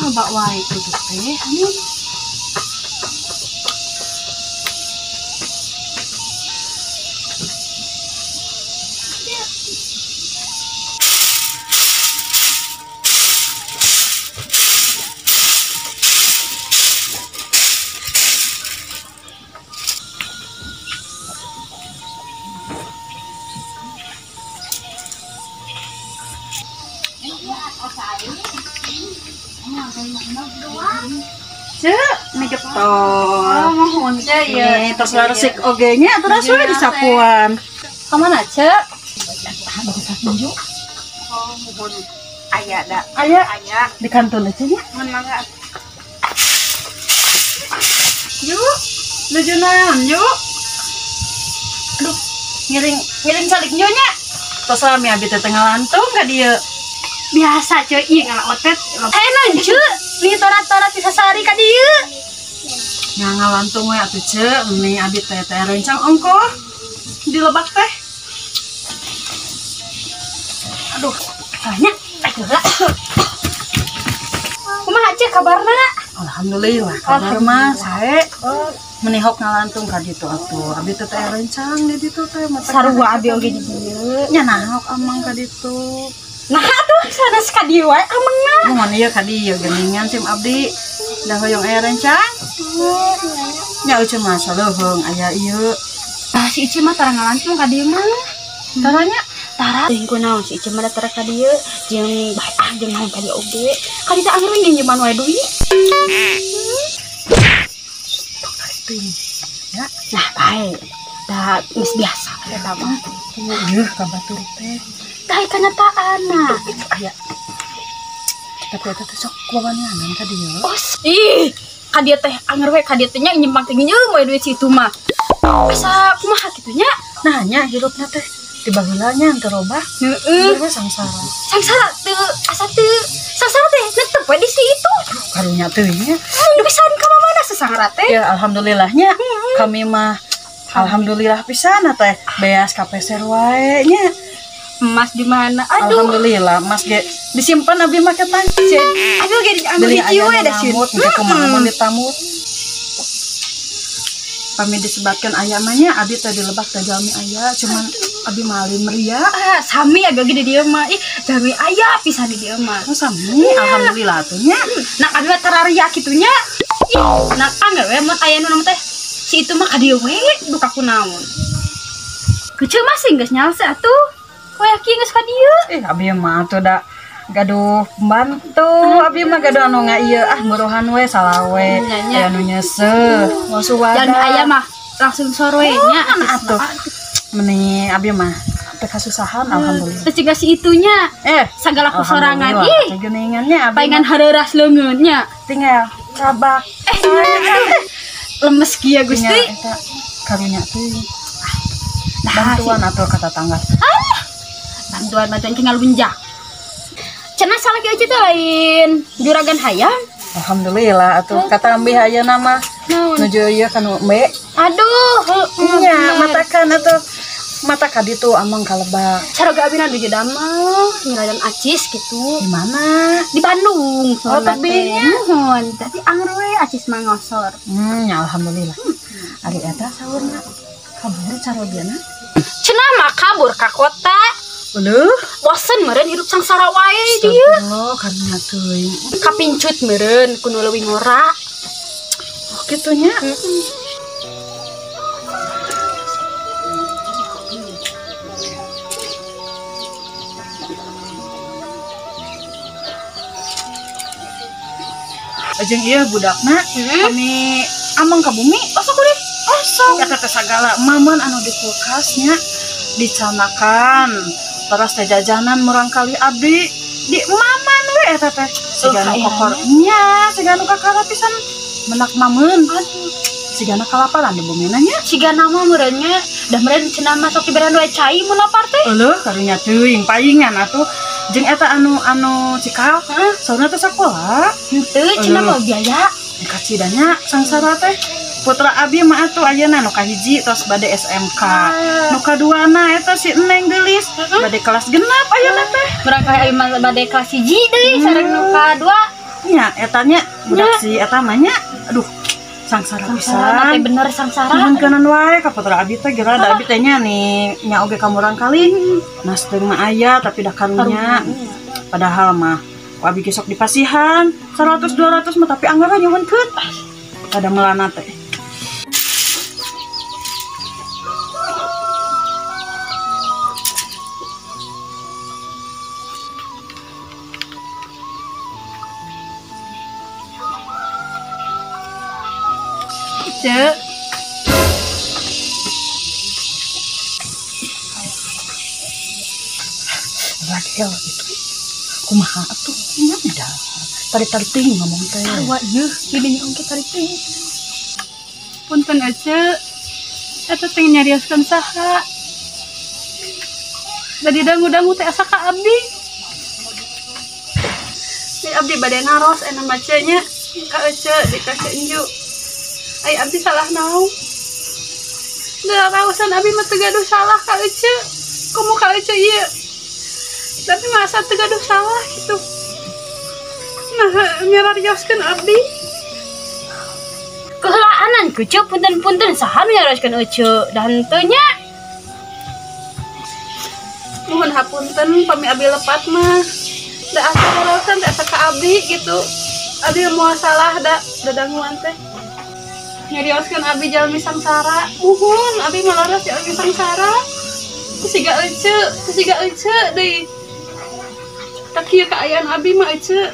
coba wae kudu teh anu. Cek, ini getol. Oh, mohon cek ya. Nih, terus resik ogenya terus we di sapuan. Kemana cek? Bagus tinju. Oh, mohon. Aya da. Aya Aya. di kantor aja nya. Mun mangga. Yuk, nuju naon yuk. Aduh, ngiring salik nyonya. Terus lami abi teh tengah lantung ka dieu. Biasa cek ieu ngalah otet. Nancu, ni torat-torat bisa sari ka dieu. Nya ngalantung we atuh ceu, meni abi teh rencang ongkoh di lebak teh. Aduh, Banyak. Ayolah. Kumaha cek kabarna? alhamdulillah kabar mah sae. Menihok ngalantung ka ditu atuh. Abi teh rencang di ditu teh mata Sarua abi oge di dieu. nya nahok amang ka ditu. Nah atuh sanes ka dieu wae amangna. Mun ieu ka dieu geuningan sim abdi da hoyong aya rencang. Nya euceun mah saleuheung aya ieu. Ah si Ici mah tara ngalantung ka dieu mah. Taranya Tara teuing kunaon si Ici mah da tara ka dieu jeung bae jeung naon ka dieu oge. Ka dieu teh angeureun ge nyeman wae duit. ya Nah bae. Da geus biasa eta mah. ieu ka batur teh. Da kanyataanna. Aya tapi eta teh sok wawaneanan ka dieu. Oh, ih, ka dieu teh anger we ka dieu teh nya nyimpang teh nyeum we duit situ mah. Asa kumaha kitu nya? Nah nya hirupna teh di baheula nya teu robah. Heeh. Bener sangsara. Sangsara teu asa teu sangsara teh netep we di situ. Karunya teuing nya. Pisan ka mana sangsara teh? Ya alhamdulillahnya kami mah alhamdulillah pisan teh beas kapeser wae nya. Emas di mana? Aduh. Alhamdulillah mas ge disimpan abi mah ketan. Aduh ge diambil di ciu ya da sieun. Engke kumaha mun ditamut. Kami disebutkan ayamanya abi teh di lebak teh jalmi aya cuman abi malin meria. Ah, sami agak gede dia mah. Ih, jami aya pisan di dia mah. Oh sami alhamdulillah tuh nya. Nah, abi mah tararia kitunya. Ih, nah anggar we mun aya nu nama teh. Si itu mah ka dieu we duka kunaon. Kecil masih geus nyalse atuh. Koe aki geus ka dieu. Abi mah tuh da gaduh pembantu. Abi mah gaduh anu ieu muruhan we salawe. Aya anu nyeuseuh. Wasuwada. Dan aya mah langsung sore nya atuh. Meni abi mah teh kasusahan alhamdulillah. Teh ciga si itunya. Sagala kusorangan ih. Geuningannya abi paingan hareuras leungeunnya. tinggal cabak. Lemes kieu Gusti. Eta karunya teh. Bantuan atuh kata tangga. Bantuan tinggal lunjak. Cenah salaki aja teh lain juragan hayam. Alhamdulillah atuh kata ambi hayeuna mah nuju ieu kanu embe. Aduh, Nya matakan atuh mata ka ditu amang kalebak. Caroga abina nuju damel ngiradan acis gitu. Di mana? Di Bandung. Oh, tebingnya. Mohon, tapi anger we acis mah ngosor. Ya alhamdulillah. Ari eta saurna kabur carogana. Cenah mah kabur ka kota. Leuh, Bosen meureun hirup sangsara wae dieu. astagfirullah karena teuing. Kapincut meureun kudu leuwih ngora. Oh kitu nya. Ajeng ieu budakna kami amang ka bumi. Osok deh. Osok eta teh sagala mamun anu di kulkasnya dicanakan. Terus teh jajanan murang kali abdi di maman we eta teh. Sigana kokornya, sigana kakara pisan menak mamun. Aduh, sigana kalaparan di bumina nya. Siga nama meureunnya da meureun cenah mah sok diberen we cai mun lapar teh. Eueuh, karunya teuing paingan atuh. Jeung eta anu cikal, saurna teh sakola. Henteu cenah mah biaya. Kacidanya sangsara teh. Putra abi mah atuh ayeuna nu kahiji tos bade SMK. Nu kaduana eta si Eneng geulis bade kelas genep ayeuna teh. Murang ka abi mah bade kelas 1 deui sareng nu kadua nya etanya budak si eta mah nya aduh sangsara Sangsara teh pisan bener sangsara. kanan wae ka putra abi teh geura da abi teh nya nih nya oge kamurang kali nasteng mah aya tapi da karunya padahal mah ku abi gesok dipasihan 100 200 mah tapi anggaran nyuhunkeun pada melana teh. Cek. Bagel itu kumaha atuh nya udah tarik-tarik teuing ngomong teh. Wah, ieu ini ongke tarik teh. Punten aja. Eta teh nyarioskeun saha? Bade dangu-dangu teh asa ka abdi. Si abdi bade naros ena macenya ka ece dikasih enju. Ai abdi salah naon? Da raosan abdi mah teu gaduh salah ka ece. Komo ka ece ieu. Tapi masa teu gaduh salah gitu. Nah, nyarioskeun abdi. Kelaanan kece punten-punten saha nyarioskeun ece dan teu nya. Mohon hapunten pami abdi lepat mah. Da asa raosan da asa ka abdi gitu. Abdi moal salah da dadanguan teh. Nyarioskeun abdi jalmi sangsara. Mohon abdi malaras jalmi sangsara. Siga ece deui. Tak kieu kaayaan abdi mah ece.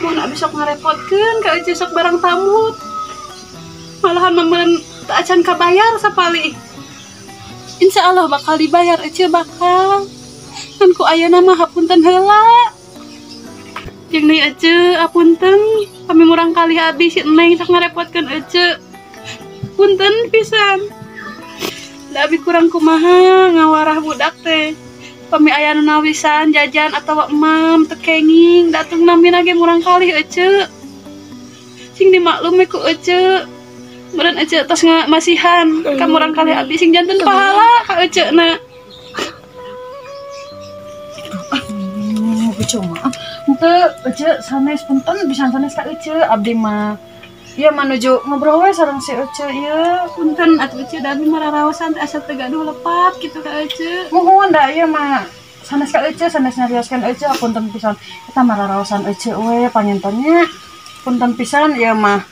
Mohon abdi sok ngarepotkeun ka ece sok barang tamu. Malahan memen teu acan kabayar sapali. Insya Allah bakal dibayar ece bakal. Kan ku ayeuna mah hapunten heula. Jeung deui ece apunten kami murang kali abdi si Neng sok ngarepotkeun ece. Punten pisan. Da abi kurang kumaha ngawarah budak teh. Pami aya nu nawisan jajan atawa emam teu kenging dateng nami lagi murang kali ece. Sing dimaklume ku ece. Meureun ece tos ngamasihan ka murang kali abdi sing janten pahala ka ece na. Cuma henteu ece sanes punten bisa sanes ka ece abdi mah ieu menuju ngobrol we sareng si ece ieu Punten atuh ece da abi mararaosan teh asa teu gaduh lepat gitu ka ece. mohon da ieu mah sanes ka ece sanes nyarioskeun ece punten pisan eta mararaosan ece we panyentennya punten pisan ieu mah.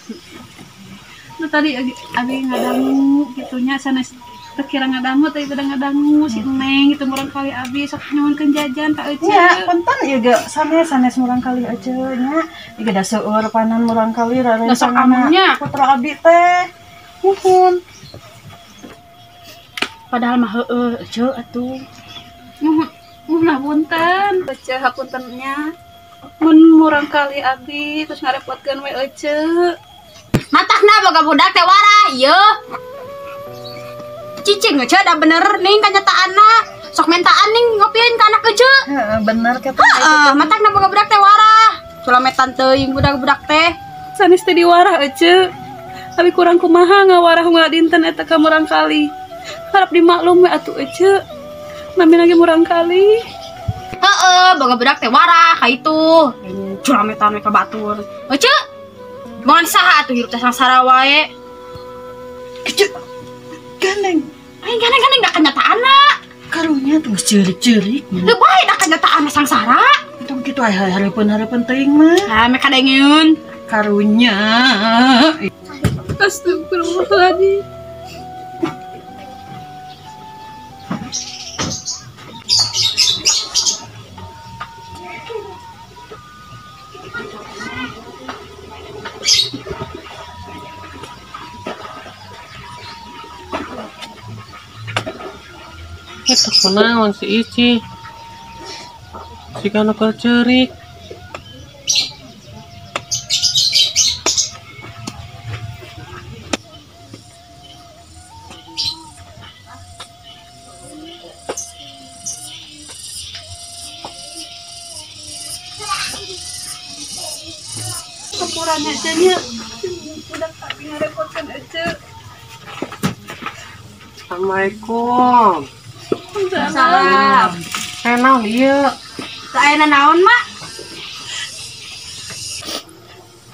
Nah tadi abi ngadangu gitunya sanes teu kira ngadangu teh beda ngadangu si Neng gitu murang kali abi sok nyuwunkeun jajan ka ece. Ya, punten ieu ge sanes murang kali ece nya ieu da seueur panan murang kali Sok amunya. putra abdi teh. Mohon. Padahal mah heueuh ece atuh. Mohon hapunten. Ece hapuntennya. Mun murang kali abi terus ngarepotkeun we ece. Matakna boga budak teh warah ieu. Cicing ece da bener ning kanyataanna. Sok mentaan ning ngopieun ka anak ece. Heeh, bener kata Heeh, matakna boga budak teh warah. Sulametan teuing budak-budak teh. Sanes teh diwarah ece. Abi kurang kumaha ngawarah unggal dinten eta ka murang kali. Harap dimaklum we atuh ece. Nami lagi murang kali. Heeh, boga budak teh warah ka itu. Sulametan we ka batur. Ece. Moal saha atuh hirup teh sangsara wae. Ece gandeng Aing gandeng-gandeng da kanyataanna. karunya tuh cerik-cerik. Teu bae da kanyataanna sangsara. Itu gitu hareupeun teuing mah. Ah, me kadengeun. Karunya. Astagfirullahaladzim. Itu kunaon si Ici si kana cerik Sampuranya aja nya. Udah tapi ngarepotkan aja. Assalamualaikum. Salam. Naon ieu? Saena naon, Mak?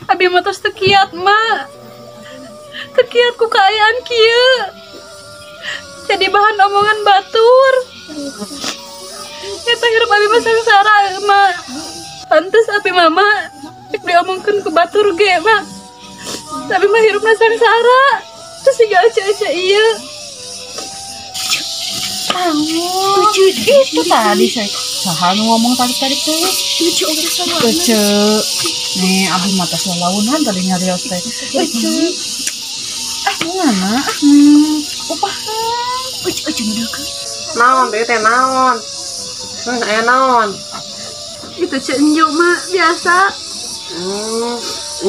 Abi mah tos teu kiat mah. Teu kiat ku kaayaan kieu. Jadi bahan omongan batur. Eta hirup abi mah sangsara mah. Pantes abi mama cek diomongkeun ku batur ge mah. Tapi mah hirupna sangsara. Terus siga aca-aca ieu. Itu tadi saya saha nu ngomong tadi teh. Ece. Nih abi mah tos lalaunan tadi nyarios teh. Ece. Mana? Upah. Ece mudeuk. Naon teh teh naon? Aya naon? Itu cenju mah biasa.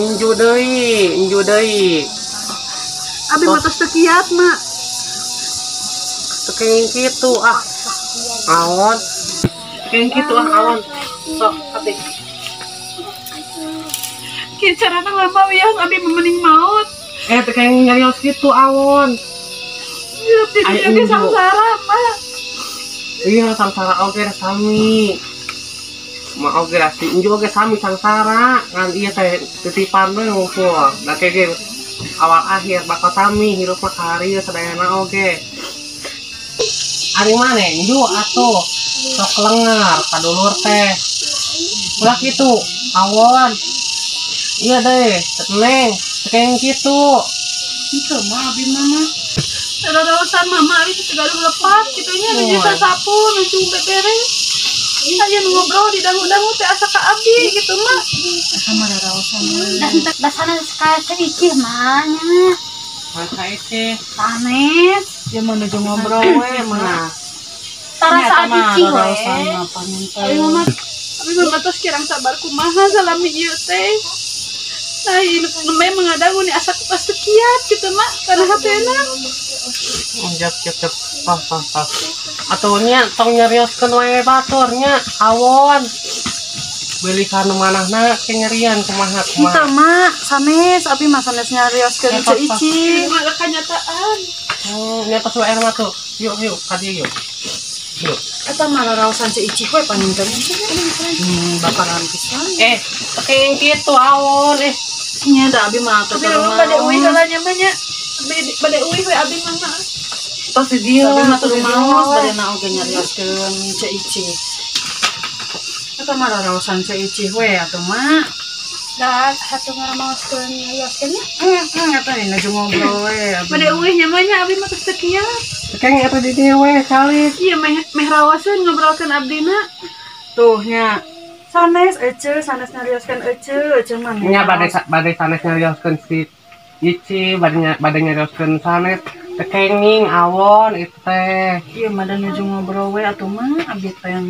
Inju deui. Abi mah tos teu kiat mah. Tekeng kitu awon. Tekeng kitu awon. Sok ati. Kieu carana lama wios abi memening maut. Tekeng nyarios kitu awon. Hirup di dunia ge sangsara mah. Iya sangsara oge sami. Ma oge si inju oge sami sangsara. Ngan ieu teh titipan we ngumpul. Da ge awal akhir bakal sami hirup mah kaharieu sadayana oge. Ari mane inju atuh sok lengar kadulur teh. Ulah kitu awon. Iya deh, teneng, tekeng kitu. Itu mah abi mama. Rarausan mama abi tegaduh lepas kitunya di jasa sapu nu beberes. Aya nu ngobrol di dangu-dangu teh asa ka abi gitu mah. Asa mah rarausan. Dasana sekali cericih mah nya. Masa ece. Sanes. Ya menuju ngobrol we mah. Tarasa cicing we. Abi mama tos kirang sabar kumaha salami ieu teh. Nah, ini namanya mengadangu nih asa pas sekiat gitu mak karena hatena. Jap. Pas. Atunya tong nyarioskeun wae baturnya awon. Beli kana manahna kenyerian kumaha. Kita mak sanes abi mah sanes nyarioskeun ici. Mah kenyataan. Nyatos wae mah tuh. Yuk ka dieu yuk. Eta mah rarausan ici we paninten. Bakaran pisan. Tekeng kitu awon Nya da abi mah teh rumah. Bade uwi salahnya mah nya. Bade uwi we abi mah. Tos di dieu Abi mah teh rumah bade na oge nyarioskeun ici. Eta mah rarausan ici we atuh mah. Da satu ngaraoskeun nyarioskeun nya. Eta nih naju ngobrol we. Bade eueuh nya mah nya abi mah teu sekian. tekeng eta di dieu we kali. Iya meh rawaseun ngobrolkeun abdina. Tuh nya. Sanes nyarioskeun ece mah. Nya bade sanes nyarioskeun si ici bade nyarioskeun sanes tekenging awon itu teh. Iya mah da nuju ngobrol we atuh mah abdi teh yang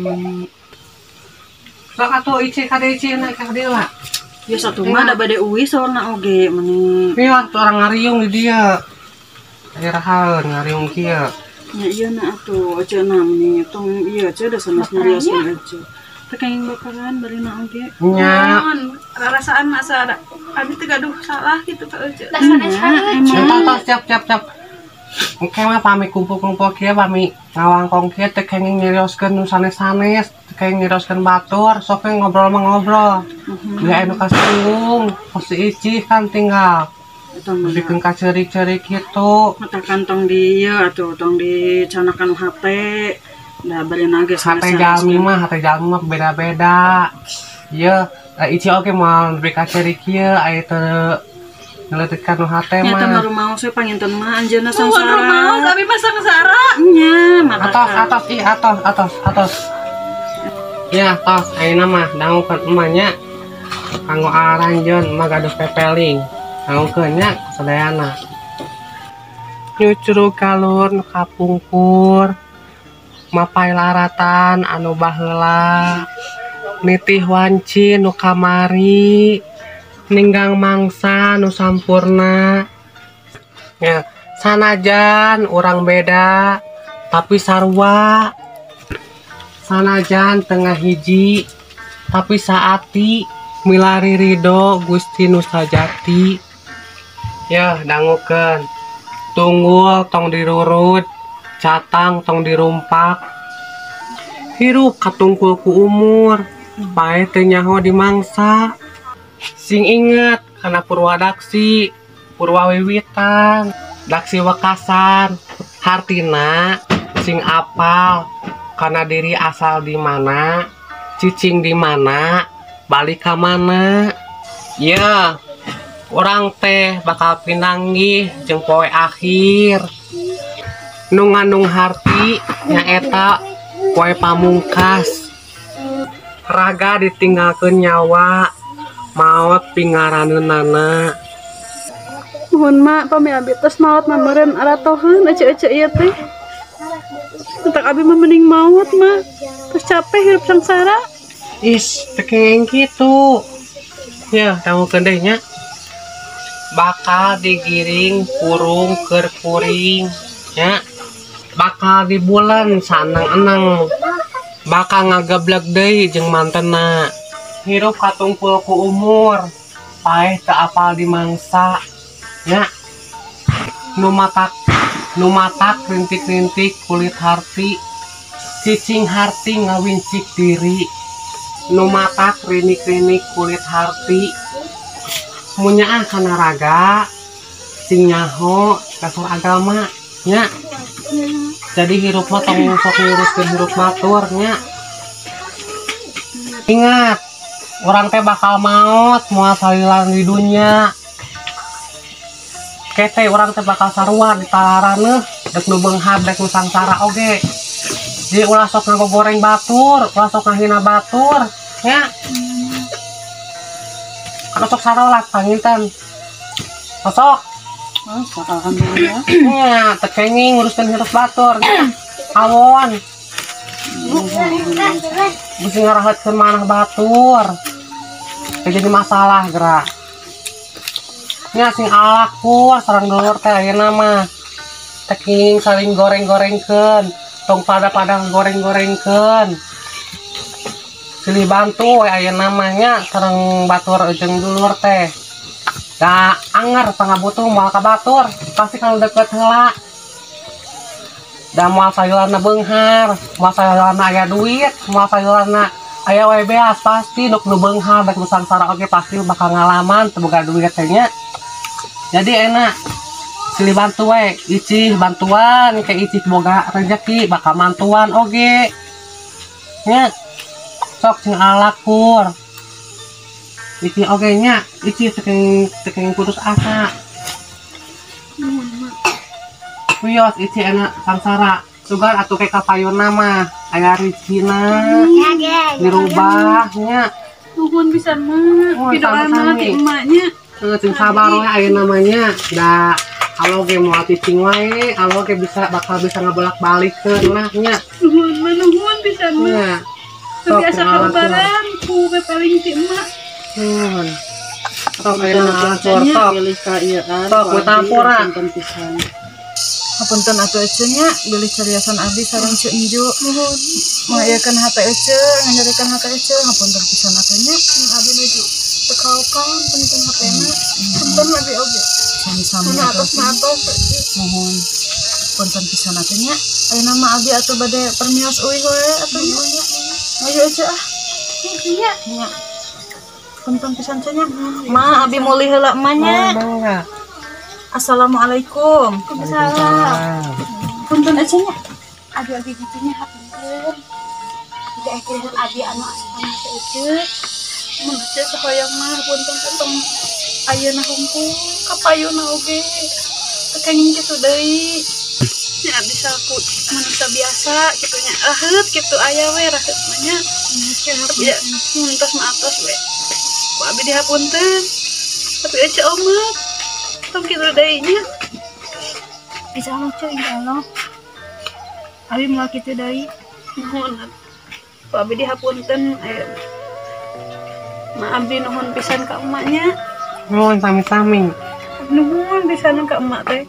Sok atuh ici ka ici naik ka dieu lah. ya satu mah da bade uwi soalna oge meni. Pion tuh orang ngariung di dia. Daerah ngariung kieu. Ya iya na atuh cenah meni tong iya da sanes nyarioskeun ece. Tekeng bakaran bari na oge. Nya. Rasaan masa ada abi teh gaduh salah gitu ka ece. Dasana sekali. Tos cap. Engke mah pami kumpul-kumpul kieu pami ngawangkong kieu tekeng nyarioskeun nu sanes-sanes, tekeng nyarioskeun batur, sok ngobrol mah ngobrol. Dia anu kasinggung, pasti ici kan tinggal. Eta mah Bikin kacerik-cerik gitu. mata kantong di ieu atuh tong dicanakan HP. Da bari na ge HP jalmi mah beda-beda. Ieu, ici oge moal beri kacerik kieu aya teu ngeleutkeun nu HP Nyata mah. baru mau saya panginten mah anjeunna sangsara. mau tapi mah sangsara. Nya mata Atos. Ya, tos ayeuna mah dangukeun emanya. Kanggo aranjeun mah gaduh pepeling. Dangukeun nya sadayana. Nyucuru kalur nu kapungkur. Mapai laratan anu baheula. Nitih wanci nu kamari. Ninggang mangsa nu sampurna. Ya, sanajan urang beda tapi sarua. Sanajan tengah hiji tapi saati milari ridho Gusti Nu Sajati. Ya dangukeun. Tunggul tong dirurut, catang tong dirumpak. Hirup katungkul ku umur, bae teu nyaho di mangsa. Sing inget karena Purwadaksi, Purwawiwitan, Daksi Wekasan, hartina sing apal karena diri asal di mana, cicing di mana, balik ke mana. Ya, orang teh bakal pinanggih jeung poe akhir. Nu ngandung harti nyaeta poe pamungkas. Raga ditinggalkeun nyawa, maot pingaraneunana. Mohon mak pami abi tos maot mameureun aratoheun ece-ece ieu teh. Entak abi mah mending maot mak. Terus capek hidup sangsara. Is, tekeng gitu. Ya, kamu kendehnya bakal digiring kurung keur kuring, ya. Bakal di bulan saneng-eneng. Bakal ngageblek deui jeung mantena. Hirup katungkul ku umur, paeh teu apal di mangsa. Ya. Nu matak rintik-rintik kulit harti. Cicing harti ngawincik diri. Nu matak rinik-rinik kulit harti. Munyaan kana raga sing nyaho kasur agama, nya. Jadi hirup mah tong sok nguruskeun hirup batur nya. Ingat, orang teh bakal maot moal salilan di dunia. Kete orang teh bakal sarua di talaraneuh, dek nu beunghar dek nu sangsara oge. Jadi ulah sok ngagogoreng batur, ulah sok ngahina batur, nya. Kana sok sarolat panginten. Sok. Alhamdulillah. Ya, tekenging nguruskeun hirup batur. Awon. Bisa ngarahatkeun manah batur. Teu jadi masalah gerak. Nya sing alakur sareng dulur teh ayeuna mah. Tekenging saling goreng-gorengkeun, tong pada goreng-gorengkeun. Silih bantu we ayeuna mah nya sareng batur jeung dulur teh. Da anger pangabutuh moal ka batur, pasti kalau deket heula. Da moal sayuranna beunghar, moal sayuranna aya duit, moal sayuranna aya we beas pasti nuk nu beunghar dek nu sangsara oge pasti bakal ngalaman teu boga duit teh nya. Jadi enak silih bantu we, icih bantuan ke icih boga rezeki bakal mantuan oge. Nya sok sing alakur. Iki oge nya, iki tekeng putus asa. Wios iki enak sangsara. Sugan atuh ke kapayonna mah aya rizkina. Dirubah nya. Nuhun pisan mak. Pidoana ti emaknya. Sing sabar we aya namanya. Da alo ge moal cicing wae, alo ge bakal bisa ngabolak-balikeun lah nya. Nuhun pisan mak. Biasa kabaran ku paling ti emak. Tok ayeuna ngalancur tok. Tok we tampura. Hapunten atuh ece nya bilih cariasan abdi sareng Ceu Inju. Nuhun. Mayakeun hate ece, nganyarekan hate ece, hapunten pisan atuh nya. Abdi nuju teu kaokan punten hatena. Punten abdi oge. Sami-sami atos. Nuhun. Punten pisan atuh nya. Ayeuna mah abdi atuh bade permios euy we atuh nya. Ayo ece ah. Nya. Nya. Punten pisan cenah. Ma abi meuli heula emak nya. Assalamualaikum. Waalaikumsalam. Punten ecenya. Abi gitunya hapunten. Tidak akhirnya abi anu asana teh. Mun teh sahoyong mah punten tong ayeuna hungkul kapayuna oge. Tekenging kitu deui. Nya abdi salput manusia biasa kitu nya. Raheut kitu aya we raheut mah nya. Ya muntos mah atos we. Abi dihapunten. Tapi ece omat. Tong kitu deui nya. Insyaallah cuy, insyaallah. Abi moal kitu deui. Nuhun. Abi dihapunten ma abdi nuhun pisan ka emaknya. Nuhun sami-sami. Nuhun pisan ka emak teh.